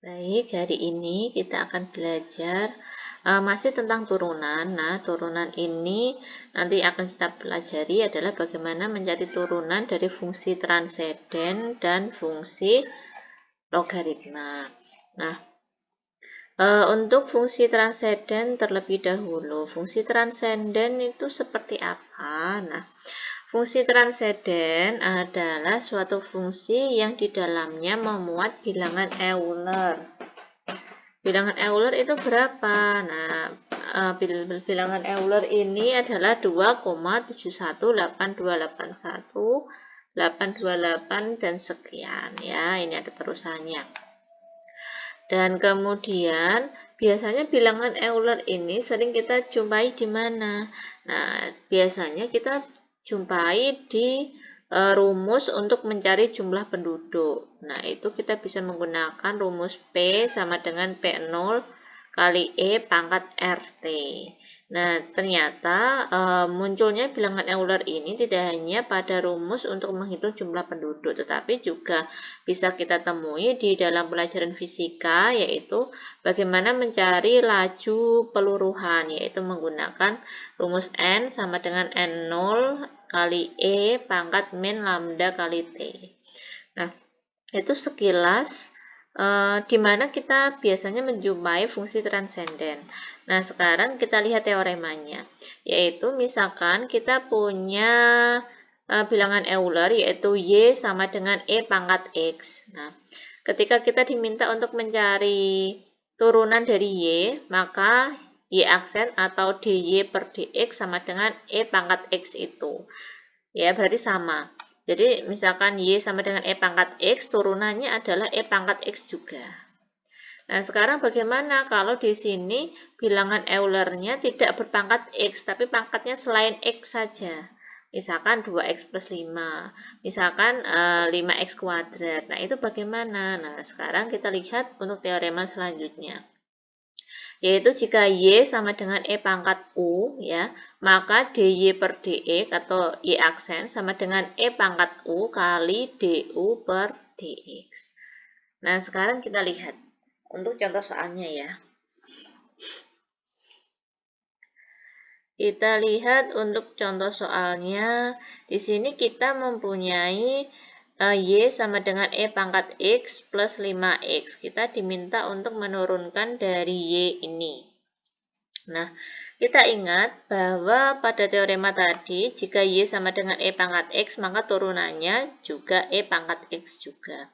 Baik, hari ini kita akan belajar masih tentang turunan. Nah, turunan ini nanti akan kita pelajari adalah bagaimana mencari turunan dari fungsi transenden dan fungsi logaritma. Nah, untuk fungsi transenden terlebih dahulu. Fungsi transenden itu seperti apa? Nah, fungsi transenden adalah suatu fungsi yang di dalamnya memuat bilangan Euler. Bilangan Euler itu berapa? Nah, bilangan Euler ini adalah 2,7182881 dan sekian ya. Ini ada terusannya. Dan kemudian biasanya bilangan Euler ini sering kita jumpai di mana? Nah, biasanya kita jumpai di rumus untuk mencari jumlah penduduk. Nah, itu kita bisa menggunakan rumus P sama dengan P0 kali E pangkat RT. Nah, ternyata munculnya bilangan Euler ini tidak hanya pada rumus untuk menghitung jumlah penduduk, tetapi juga bisa kita temui di dalam pelajaran fisika, yaitu bagaimana mencari laju peluruhan, yaitu menggunakan rumus N sama dengan N0 kali E pangkat min lambda kali T. Nah, itu sekilas di mana kita biasanya menjumpai fungsi transenden. Nah, sekarang kita lihat teoremanya, yaitu misalkan kita punya bilangan Euler, yaitu Y sama dengan E pangkat X. Nah, ketika kita diminta untuk mencari turunan dari Y, maka Y aksen atau DY per DX sama dengan E pangkat X itu. Ya, berarti sama. Jadi, misalkan Y sama dengan E pangkat X, turunannya adalah E pangkat X juga. Nah, sekarang bagaimana kalau di sini bilangan Euler-nya tidak berpangkat X, tapi pangkatnya selain X saja. Misalkan 2X plus 5, misalkan 5X kuadrat. Nah, itu bagaimana? Nah, sekarang kita lihat untuk teorema selanjutnya. Yaitu jika Y sama dengan E pangkat U, ya, maka DY per DX atau Y aksen sama dengan E pangkat U kali DU per DX. Nah, sekarang kita lihat untuk contoh soalnya ya. Kita lihat untuk contoh soalnya, di sini kita mempunyai Y sama dengan E pangkat X plus 5X. Kita diminta untuk menurunkan dari Y ini. Nah, kita ingat bahwa pada teorema tadi, jika Y sama dengan E pangkat X, maka turunannya juga E pangkat X juga.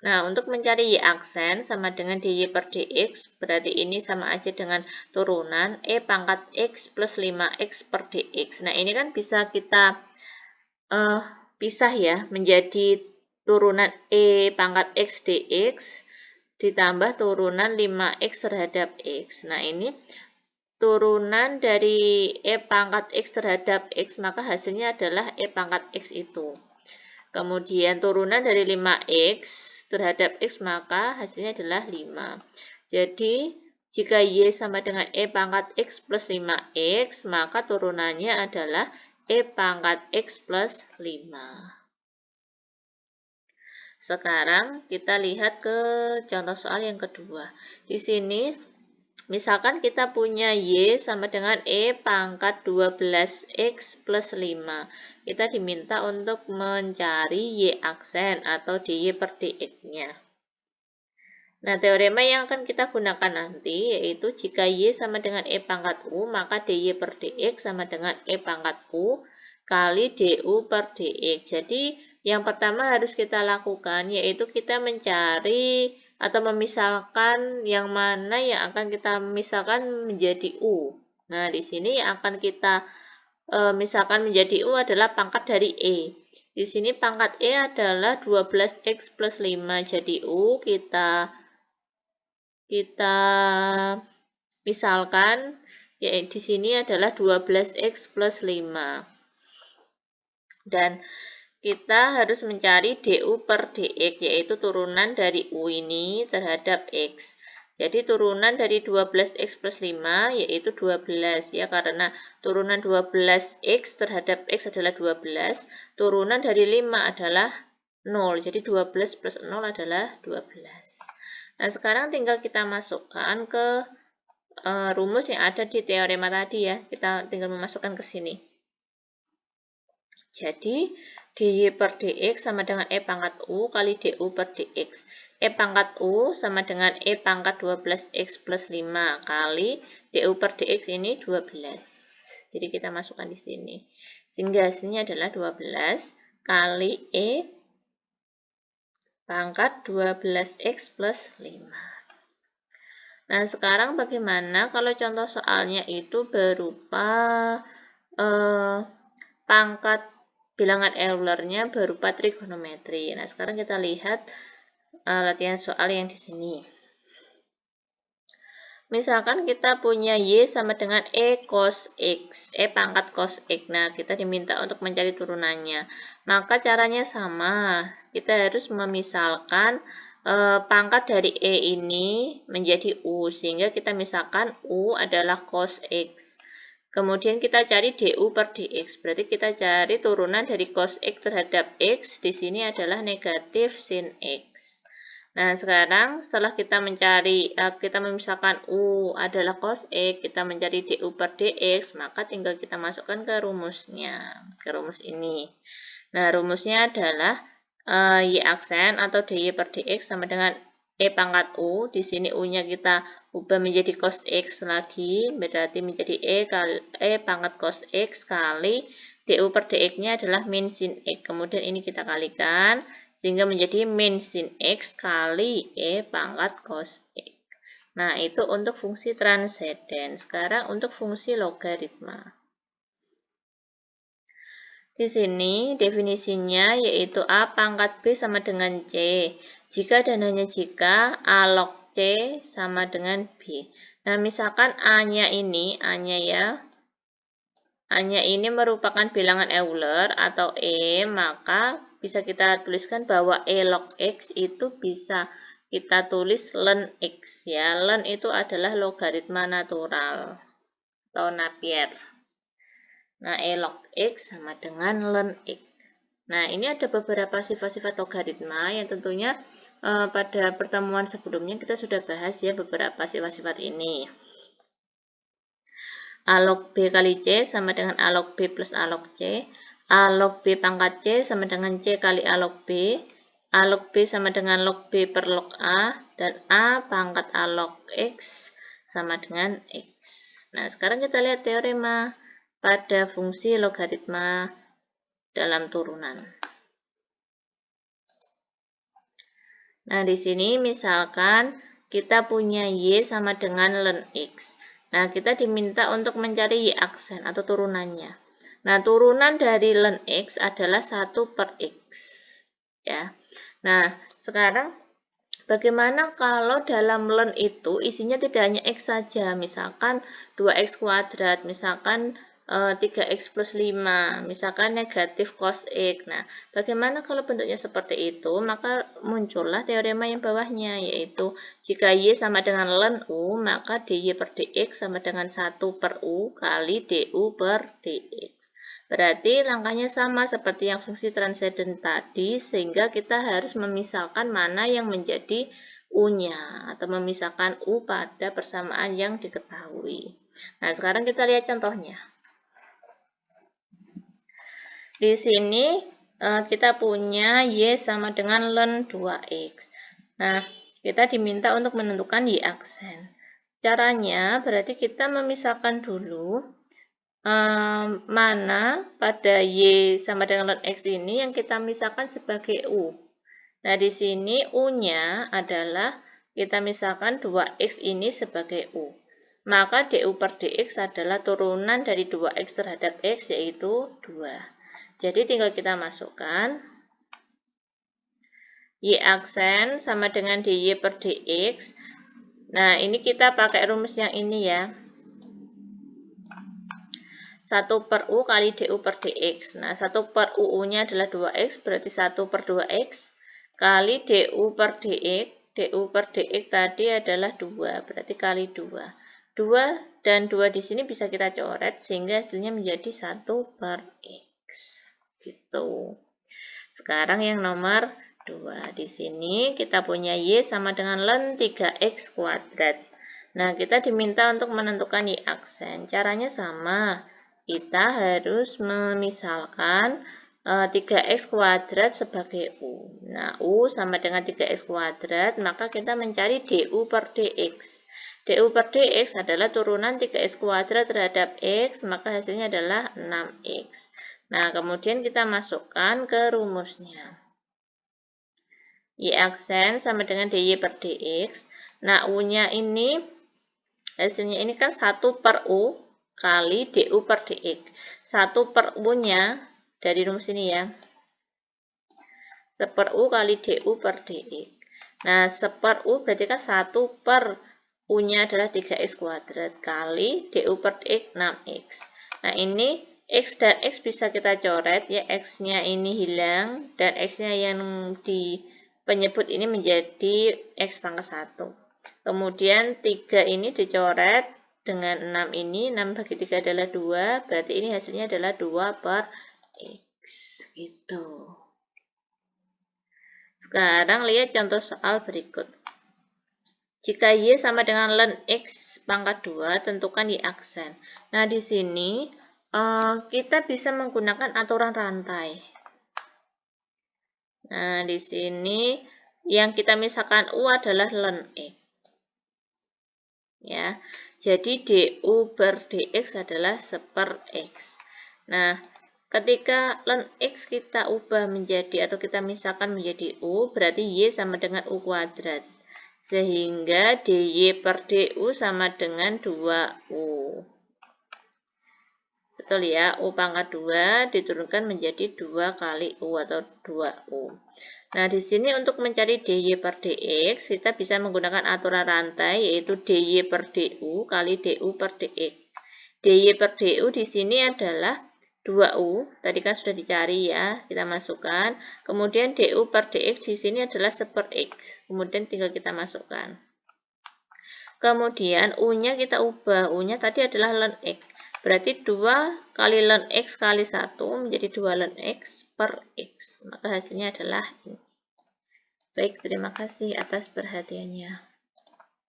Nah, untuk mencari Y aksen sama dengan DY per DX, berarti ini sama aja dengan turunan E pangkat X plus 5X per DX. Nah, ini kan bisa kita pisah ya, menjadi turunan E pangkat X DX ditambah turunan 5X terhadap X. Nah, ini turunan dari E pangkat X terhadap X, maka hasilnya adalah E pangkat X itu. Kemudian turunan dari 5X terhadap X, maka hasilnya adalah 5. Jadi, jika Y sama dengan E pangkat X plus 5X, maka turunannya adalah E pangkat X plus 5. Sekarang kita lihat ke contoh soal yang kedua. Di sini misalkan kita punya Y sama dengan E pangkat 12X plus 5. Kita diminta untuk mencari Y aksen atau DY per DX-nya. Nah, teorema yang akan kita gunakan nanti yaitu jika Y sama dengan E pangkat U, maka DY per DX sama dengan E pangkat U kali DU per DX. Jadi, yang pertama harus kita lakukan yaitu kita mencari atau memisalkan yang mana yang akan kita misalkan menjadi U. Nah, di sini yang akan kita misalkan menjadi U adalah pangkat dari E. Di sini pangkat E adalah 12X plus 5. Jadi U kita misalkan ya di sini adalah 12X plus 5. Dan kita harus mencari DU per DX, yaitu turunan dari U ini terhadap X. Jadi turunan dari 12X plus 5 yaitu 12 ya, karena turunan 12X terhadap X adalah 12. Turunan dari 5 adalah 0. Jadi 12 plus 0 adalah 12. Nah, sekarang tinggal kita masukkan ke rumus yang ada di teorema tadi ya. Kita tinggal memasukkan ke sini. Jadi, dy per dx sama dengan e pangkat u kali du per dx. E pangkat u sama dengan e pangkat 12x plus 5 kali du per dx ini 12. Jadi, kita masukkan di sini. Sehingga hasilnya adalah 12 kali e pangkat 12x plus 5. Nah, sekarang bagaimana kalau contoh soalnya itu berupa pangkat bilangan Euler-nya berupa trigonometri. Nah, sekarang kita lihat latihan soal yang di sini. Misalkan kita punya Y sama dengan E cos X, E pangkat cos X. Nah, kita diminta untuk mencari turunannya. Maka caranya sama. Kita harus memisalkan pangkat dari E ini menjadi U. Sehingga kita misalkan U adalah cos X. Kemudian kita cari du per dx. Berarti kita cari turunan dari cos X terhadap X. Di sini adalah negatif sin X. Nah, sekarang setelah kita mencari, kita memisahkan U adalah cos X, kita mencari du per dx, maka tinggal kita masukkan ke rumusnya, ke rumus ini. Nah, rumusnya adalah y aksen atau dy per dx sama dengan e pangkat u. Di sini u-nya kita ubah menjadi cos x lagi, berarti menjadi e pangkat cos x kali du per dx-nya adalah min sin x. Kemudian ini kita kalikan, sehingga menjadi min sin x kali e pangkat cos x. Nah, itu untuk fungsi transenden. Sekarang untuk fungsi logaritma. Di sini definisinya yaitu A pangkat B sama dengan C. Jika dan hanya jika A log C sama dengan B. Nah, misalkan A-nya ini, A-nya ya, A-nya ini merupakan bilangan Euler atau E, maka bisa kita tuliskan bahwa E log X itu bisa kita tulis ln X ya. Ln itu adalah logaritma natural atau Napier. Nah, E log X sama dengan ln X. Nah, ini ada beberapa sifat-sifat logaritma yang tentunya pada pertemuan sebelumnya kita sudah bahas ya beberapa sifat-sifat ini. A log B kali C sama dengan A log B plus A log C. A log B pangkat C sama dengan C kali A log B. A log B sama dengan log B per log A. Dan A pangkat A log X sama dengan X. Nah, sekarang kita lihat teorema pada fungsi logaritma dalam turunan. Nah, di sini misalkan kita punya Y sama dengan ln X. Nah, kita diminta untuk mencari Y aksen atau turunannya. Nah, turunan dari ln X adalah 1 per X. Ya. Nah, sekarang bagaimana kalau dalam ln itu isinya tidak hanya X saja. Misalkan 2X kuadrat, misalkan 3x plus 5, misalkan negatif cos X. Nah, bagaimana kalau bentuknya seperti itu? Maka muncullah teorema yang bawahnya, yaitu jika Y sama dengan ln U, maka dy per dx sama dengan 1 per U kali du per dx. Berarti langkahnya sama seperti yang fungsi transenden tadi, sehingga kita harus memisahkan mana yang menjadi U-nya, atau memisahkan U pada persamaan yang diketahui. Nah, sekarang kita lihat contohnya. Di sini kita punya Y sama dengan ln 2X. Nah, kita diminta untuk menentukan Y aksen. Caranya berarti kita memisahkan dulu mana pada Y sama dengan ln X ini yang kita misahkan sebagai U. Nah, di sini U-nya adalah kita misalkan 2X ini sebagai U. Maka du per dx adalah turunan dari 2X terhadap X, yaitu 2. Jadi tinggal kita masukkan Y aksen sama dengan dy per dx. Nah, ini kita pakai rumus yang ini ya. 1 per U kali du per dx. Nah, 1 per UU-nya adalah 2X, berarti 1 per 2X kali du per dx. Du per dx tadi adalah 2, berarti kali 2. 2 dan 2 di sini bisa kita coret, sehingga hasilnya menjadi 1 per X. Gitu. Sekarang yang nomor 2. Di sini kita punya Y sama dengan ln 3X kuadrat. Nah, kita diminta untuk menentukan Y aksen. Caranya sama. Kita harus memisalkan 3X kuadrat sebagai U. Nah, U sama dengan 3X kuadrat, maka kita mencari DU per DX. DU per DX adalah turunan 3X kuadrat terhadap X, maka hasilnya adalah 6X. Nah, kemudian kita masukkan ke rumusnya. Y aksen sama dengan DY per DX. Nah, U-nya ini, hasilnya ini kan 1 per U kali DU per DX. 1 per U-nya, dari rumus ini ya, 1 per U kali DU per DX. Nah, 1 per U berarti kan 1 per U-nya adalah 3X kuadrat kali DU per DX 6X. Nah, ini X dan X bisa kita coret ya, X-nya ini hilang dan X-nya yang di penyebut ini menjadi X pangkat 1. Kemudian 3 ini dicoret dengan 6 ini, 6 bagi 3 adalah 2, berarti ini hasilnya adalah 2 per X. Gitu. Sekarang lihat contoh soal berikut. Jika Y sama dengan ln X pangkat 2, tentukan Y aksen. Nah, di sini kita bisa menggunakan aturan rantai. Nah, di sini yang kita misalkan U adalah ln X. Ya, jadi DU per DX adalah 1 per X. Nah, ketika ln X kita ubah menjadi atau kita misalkan menjadi U, berarti Y sama dengan U kuadrat. Sehingga DY per DU sama dengan 2U. Betul ya, U pangkat 2 diturunkan menjadi 2 kali U atau 2U. Nah, di sini untuk mencari DY per DX, kita bisa menggunakan aturan rantai, yaitu DY per DU kali DU per DX. DY per DU di sini adalah 2U, tadi kan sudah dicari ya, kita masukkan. Kemudian DU per DX di sini adalah 1 per X, kemudian tinggal kita masukkan. Kemudian U-nya kita ubah, U-nya tadi adalah ln X. Berarti 2 kali ln X kali 1 menjadi 2 ln X per X. Maka hasilnya adalah ini. Baik, terima kasih atas perhatiannya.